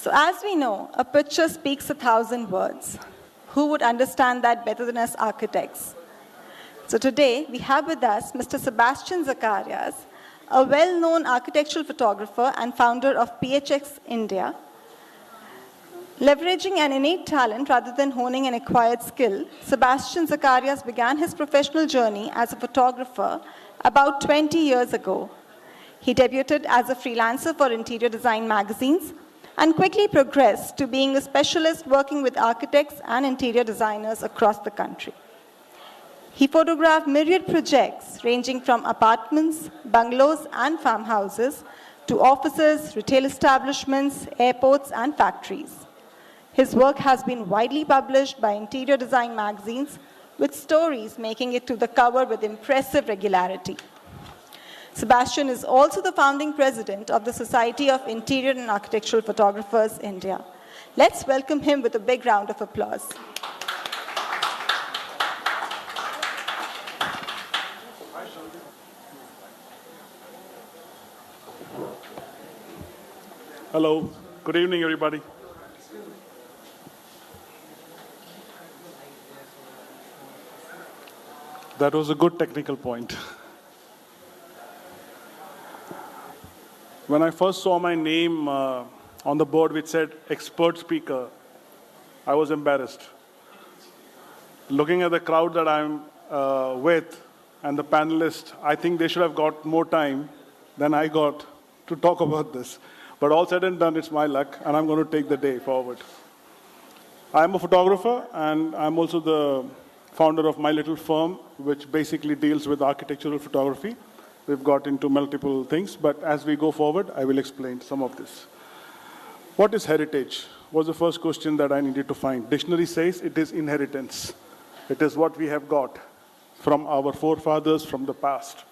So as we know, a picture speaks 1,000 words. Who would understand that better than us architects? So today, we have with us Mr. Sebastian Zachariah, a well-known architectural photographer and founder of PHX India. Leveraging an innate talent rather than honing an acquired skill, Sebastian Zachariah began his professional journey as a photographer about 20 years ago. He debuted as a freelancer for interior design magazines and quickly progressed to being a specialist working with architects and interior designers across the country. He photographed myriad projects ranging from apartments, bungalows, and farmhouses to offices, retail establishments, airports, and factories. His work has been widely published by interior design magazines, with stories making it to the cover with impressive regularity. Sebastian is also the founding president of the Society of Interior and Architectural Photographers, India. Let's welcome him with a big round of applause. Hello, good evening, everybody. That was a good technical point. When I first saw my name on the board which said expert speaker, I was embarrassed. Looking at the crowd that I'm with and the panelists, I think they should have got more time than I got to talk about this. But all said and done, it's my luck, and I'm going to take the day forward. I'm a photographer, and I'm also the founder of my little firm, which basically deals with architectural photography. We've got into multiple things, but as we go forward, I will explain some of this. What is heritage? Was the first question that I needed to find. Dictionary says it is inheritance. It is what we have got from our forefathers from the past.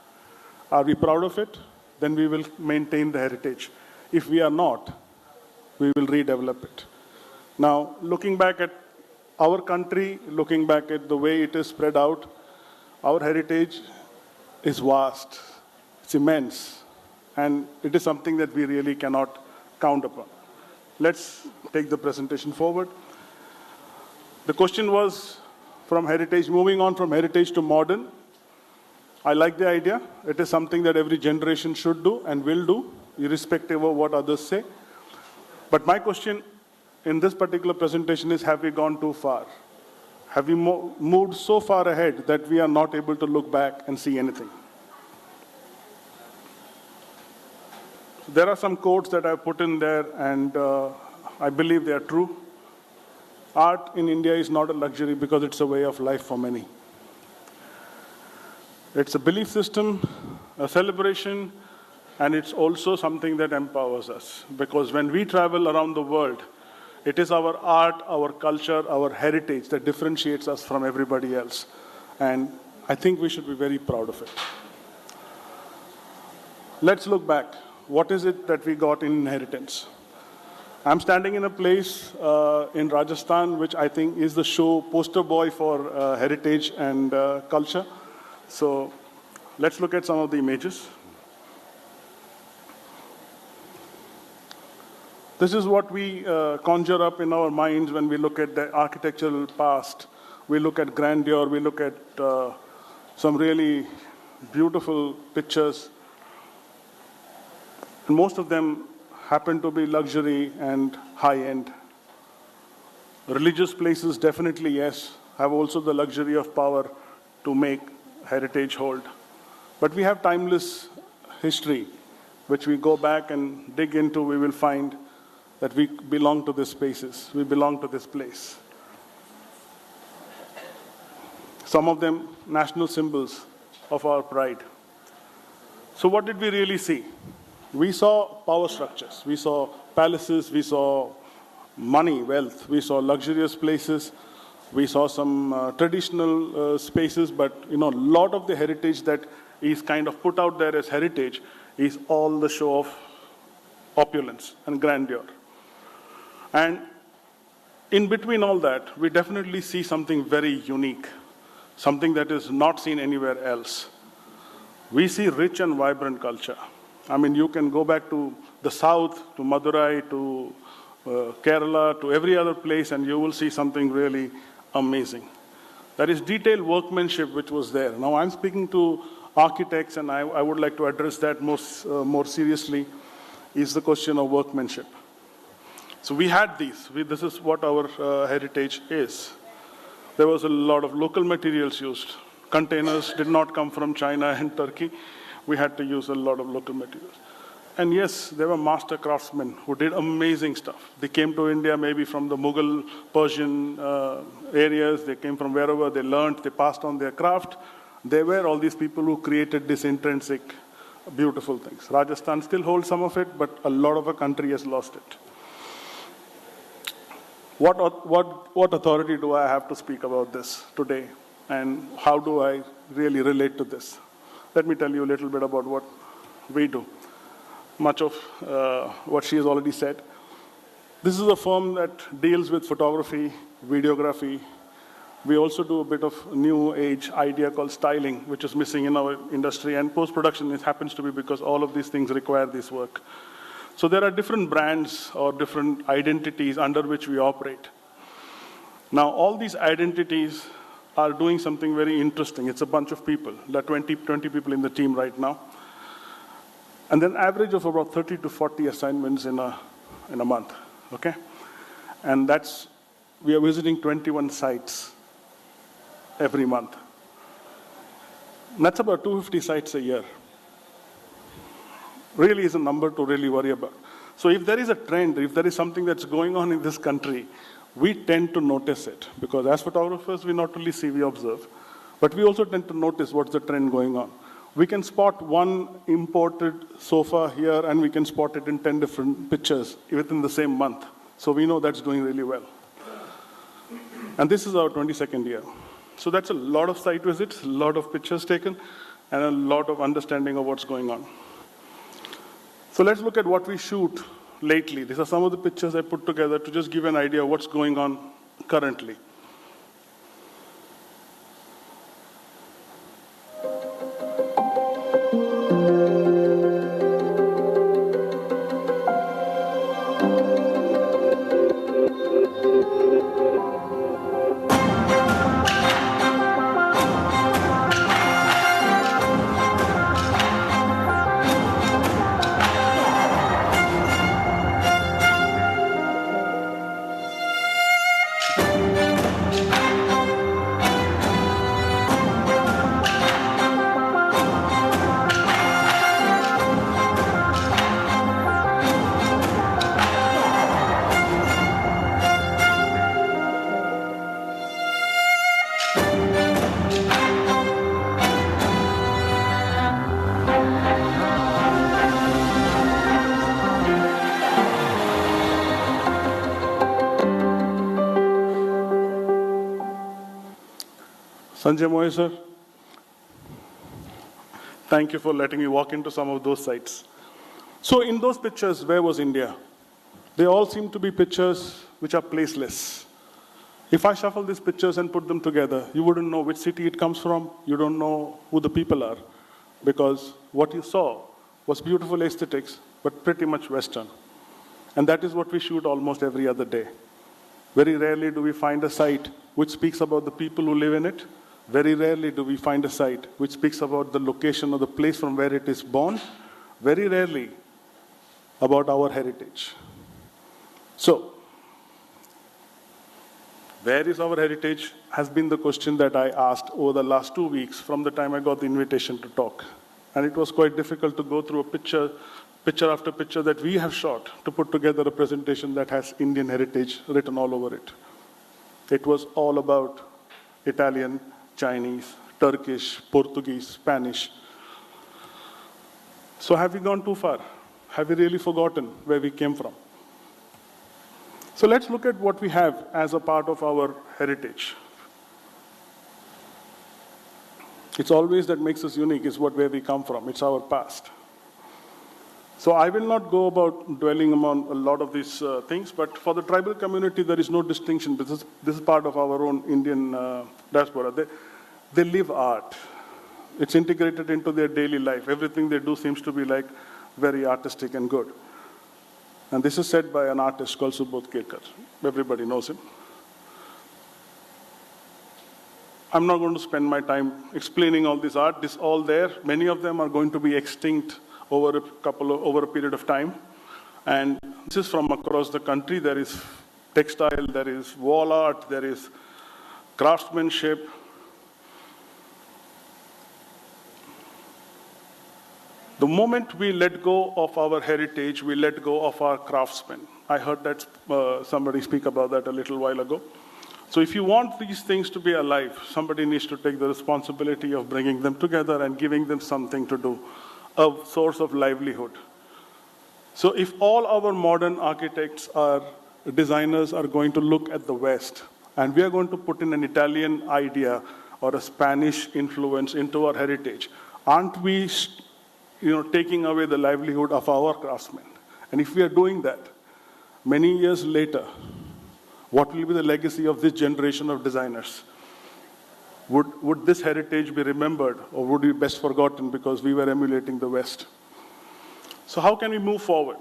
Are we proud of it? Then we will maintain the heritage. If we are not, we will redevelop it. Now, looking back at our country, looking back at the way it is spread out, our heritage is vast, it's immense, and it is something that we really cannot count upon. Let's take the presentation forward. The question was from heritage, moving on from heritage to modern. I like the idea. It is something that every generation should do and will do, irrespective of what others say. But my question in this particular presentation is, have we gone too far? Have we moved so far ahead that we are not able to look back and see anything? There are some quotes that I've put in there, and I believe they are true. Art in India is not a luxury because it's a way of life for many. It's a belief system, a celebration, and it's also something that empowers us. Because when we travel around the world, it is our art, our culture, our heritage that differentiates us from everybody else. And I think we should be very proud of it. Let's look back. What is it that we got in inheritance? I'm standing in a place in Rajasthan, which I think is the show poster boy for heritage and culture. So let's look at some of the images. This is what we conjure up in our minds when we look at the architectural past. We look at grandeur, we look at some really beautiful pictures. And most of them happen to be luxury and high-end. Religious places, definitely yes, have also the luxury of power to make heritage hold. But we have timeless history, which we go back and dig into, we will find that we belong to these spaces, we belong to this place. Some of them national symbols of our pride. So what did we really see? We saw power structures, we saw palaces, we saw money, wealth, we saw luxurious places, we saw some traditional spaces, but a lot of the heritage that is kind of put out there as heritage is all the show of opulence and grandeur. And in between all that, we definitely see something very unique, something that is not seen anywhere else. We see rich and vibrant culture. I mean, you can go back to the south, to Madurai, to Kerala, to every other place, and you will see something really amazing. That is detailed workmanship which was there. Now I'm speaking to architects, and I would like to address that more seriously, is the question of workmanship. So we had these. This is what our heritage is. There was a lot of local materials used. Containers did not come from China and Turkey. We had to use a lot of local materials. And yes, there were master craftsmen who did amazing stuff. They came to India maybe from the Mughal, Persian areas. They came from wherever they learned. They passed on their craft. They were all these people who created this intrinsic, beautiful things. Rajasthan still holds some of it, but a lot of the country has lost it. What authority do I have to speak about this today? And how do I really relate to this? Let me tell you a little bit about what we do. Much of what she has already said. This is a firm that deals with photography, videography. We also do a bit of new age idea called styling, which is missing in our industry. And post-production, it happens to be because all of these things require this work. So there are different brands or different identities under which we operate. Now, all these identities are doing something very interesting. It's a bunch of people. There are 20 people in the team right now. And then average of about 30 to 40 assignments in a month, okay? And we are visiting 21 sites every month. And that's about 250 sites a year. Really is a number to really worry about. So if there is a trend, if there is something that's going on in this country, we tend to notice it. Because as photographers, we not only see, we observe, but we also tend to notice what's the trend going on. We can spot one imported sofa here, and we can spot it in 10 different pictures within the same month. So we know that's doing really well. And this is our 22nd year. So that's a lot of site visits, a lot of pictures taken, and a lot of understanding of what's going on. So let's look at what we shoot lately. These are some of the pictures I put together to just give an idea of what's going on currently. Sanjeev sir, thank you for letting me walk into some of those sites. So in those pictures, where was India? They all seem to be pictures which are placeless. If I shuffle these pictures and put them together, you wouldn't know which city it comes from. You don't know who the people are, because what you saw was beautiful aesthetics, but pretty much Western. And that is what we shoot almost every other day. Very rarely do we find a site which speaks about the people who live in it. Very rarely do we find a site which speaks about the location or the place from where it is born. Very rarely about our heritage. So, where is our heritage has been the question that I asked over the last 2 weeks from the time I got the invitation to talk. And it was quite difficult to go through a picture after picture that we have shot to put together a presentation that has Indian heritage written all over it. It was all about Italian, Chinese, Turkish, Portuguese, Spanish. So have we gone too far? Have we really forgotten where we came from? So let's look at what we have as a part of our heritage. It's always that makes us unique is where we come from. It's our past. So I will not go about dwelling on a lot of these things, but for the tribal community, there is no distinction. This is part of our own Indian diaspora. They live art. It's integrated into their daily life. Everything they do seems to be like very artistic and good. And this is said by an artist called Subodh Kirkar. Everybody knows him. I'm not going to spend my time explaining all this art. This is all there. Many of them are going to be extinct over a period of time. And this is from across the country. There is textile, there is wall art, there is craftsmanship. The moment we let go of our heritage, we let go of our craftsmen. I heard that somebody speak about that a little while ago. So if you want these things to be alive, somebody needs to take the responsibility of bringing them together and giving them something to do, a source of livelihood. So if all our modern architects or designers are going to look at the West, and we are going to put in an Italian idea or a Spanish influence into our heritage, aren't we taking away the livelihood of our craftsmen? And if we are doing that, many years later, what will be the legacy of this generation of designers? Would this heritage be remembered, or would it be best forgotten because we were emulating the West? So how can we move forward?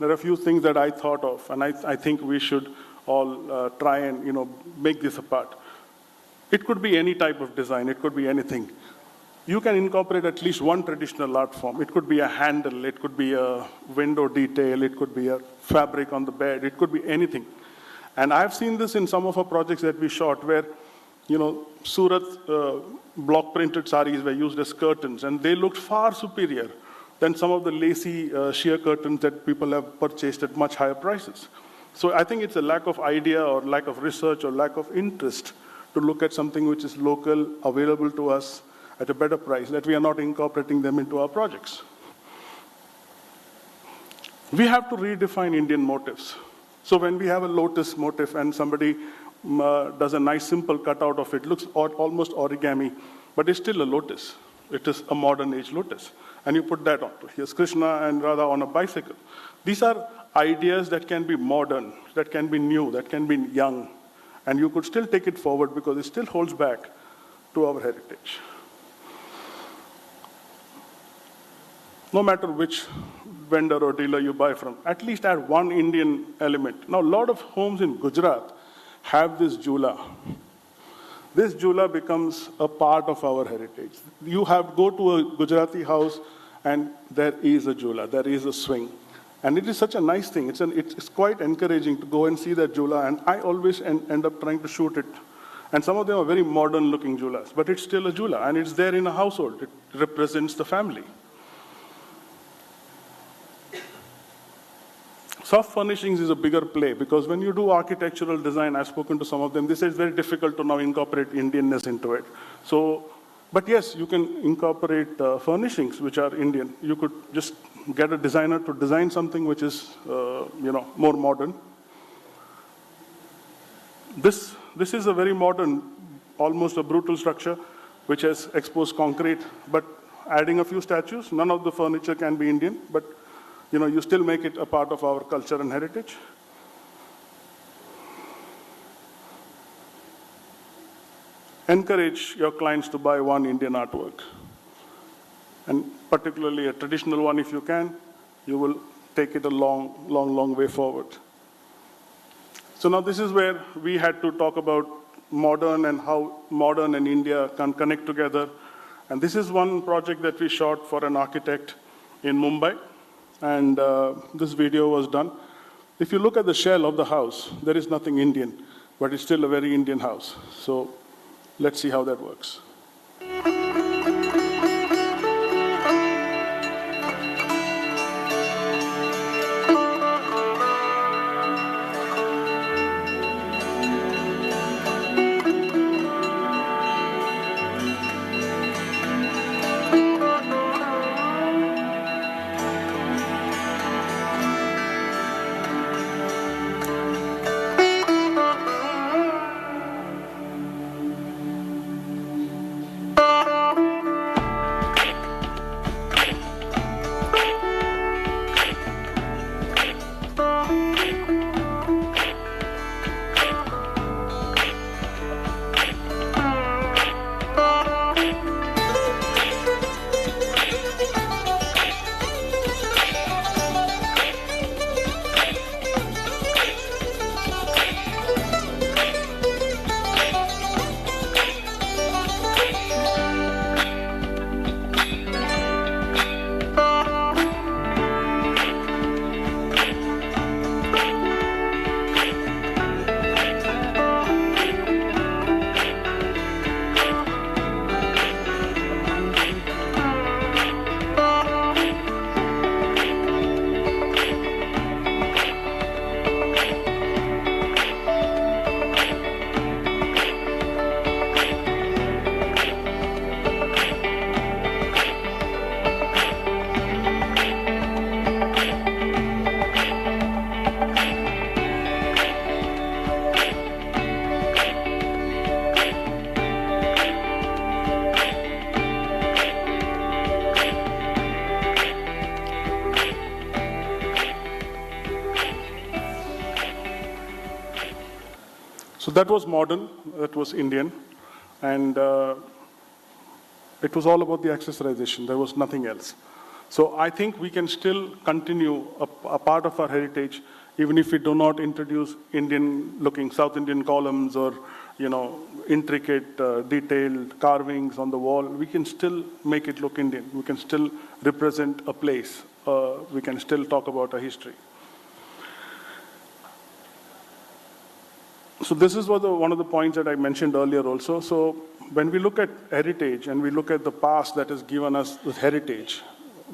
There are a few things that I thought of, and I think we should all try and make this a part. It could be any type of design. It could be anything. You can incorporate at least one traditional art form. It could be a handle, it could be a window detail, it could be a fabric on the bed, it could be anything. And I've seen this in some of our projects that we shot where, Surat block printed saris were used as curtains, and they looked far superior than some of the lacy sheer curtains that people have purchased at much higher prices. So I think it's a lack of idea or lack of research or lack of interest to look at something which is local, available to us, at a better price, that we are not incorporating them into our projects. We have to redefine Indian motifs. So when we have a lotus motif and somebody does a nice simple cutout of it, looks almost origami, but it's still a lotus. It is a modern age lotus. And you put that on. Here's Krishna and Radha on a bicycle. These are ideas that can be modern, that can be new, that can be young. And you could still take it forward because it still holds back to our heritage. No matter which vendor or dealer you buy from, at least add one Indian element. Now, a lot of homes in Gujarat have this jhula. This jhula becomes a part of our heritage. You go to a Gujarati house and there is a jhula, there is a swing. And it is such a nice thing. It's quite encouraging to go and see that jhula, and I always end up trying to shoot it. And some of them are very modern looking jhulas, but it's still a jhula, and it's there in a household. It represents the family. Soft furnishings is a bigger play because when you do architectural design, I've spoken to some of them, they say it's very difficult to now incorporate Indianness into it. So, but yes, you can incorporate furnishings which are Indian. You could just get a designer to design something which is, more modern. This is a very modern, almost a brutal structure which has exposed concrete, but adding a few statues. None of the furniture can be Indian, but you still make it a part of our culture and heritage. Encourage your clients to buy one Indian artwork. And particularly a traditional one if you can, you will take it a long, long, long way forward. So now this is where we had to talk about modern and how modern and India can connect together. And this is one project that we shot for an architect in Mumbai. And this video was done. If you look at the shell of the house, there is nothing Indian, but it's still a very Indian house. So let's see how that works. So that was modern, that was Indian, and it was all about the accessorization. There was nothing else. So I think we can still continue a part of our heritage, even if we do not introduce Indian-looking South Indian columns or, intricate, detailed carvings on the wall. We can still make it look Indian. We can still represent a place. We can still talk about a history. So this is one of the points that I mentioned earlier also. So when we look at heritage and we look at the past that has given us this heritage,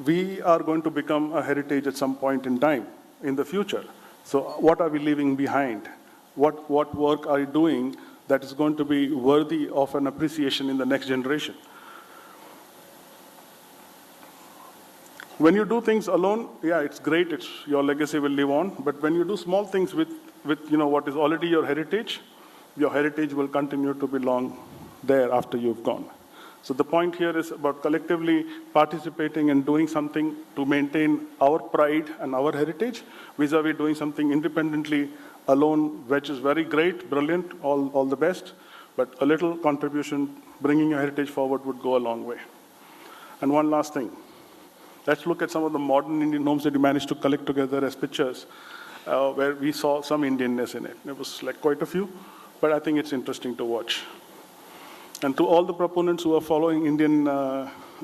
we are going to become a heritage at some point in time, in the future. So what are we leaving behind? What work are you doing that is going to be worthy of an appreciation in the next generation? When you do things alone, yeah, it's great. Your legacy will live on. But when you do small things with what is already your heritage will continue to belong there after you've gone. So the point here is about collectively participating and doing something to maintain our pride and our heritage, vis-a-vis doing something independently alone, which is very great, brilliant, all the best, but a little contribution, bringing your heritage forward would go a long way. And one last thing. Let's look at some of the modern Indian homes that we managed to collect together as pictures, where we saw some Indianness in it. It was like quite a few, but I think it's interesting to watch. And to all the proponents who are following Indian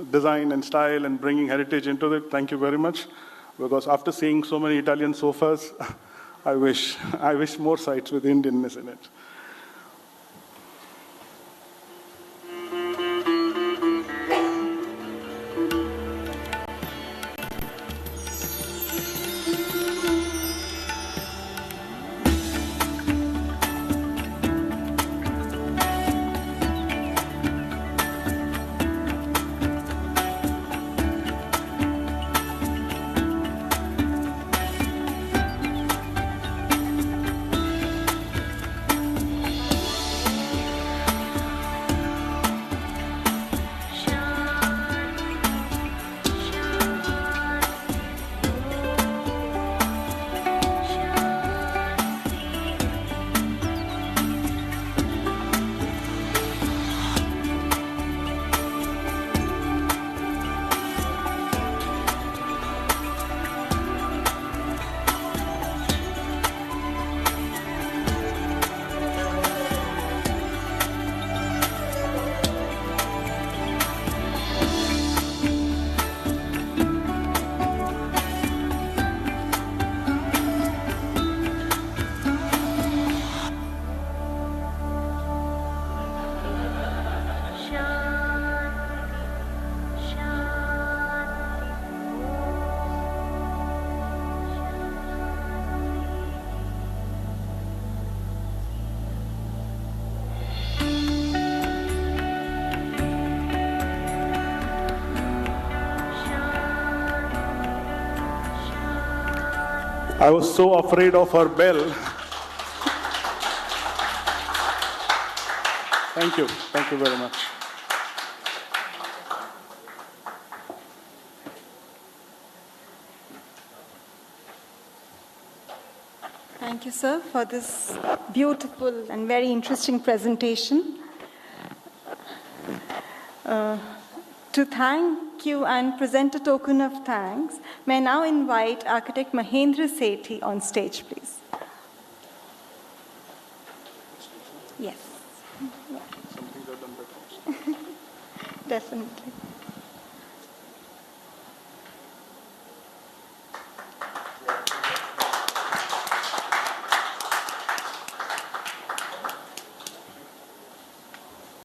design and style and bringing heritage into it, thank you very much. Because after seeing so many Italian sofas, I wish more sites with Indianness in it. I was so afraid of her bell. Thank you. Thank you very much. Thank you, sir, for this beautiful and very interesting presentation. To thank you and present a token of thanks, may I now invite architect Mahendra Sethi on stage, please. Yes. Some things are done by Definitely.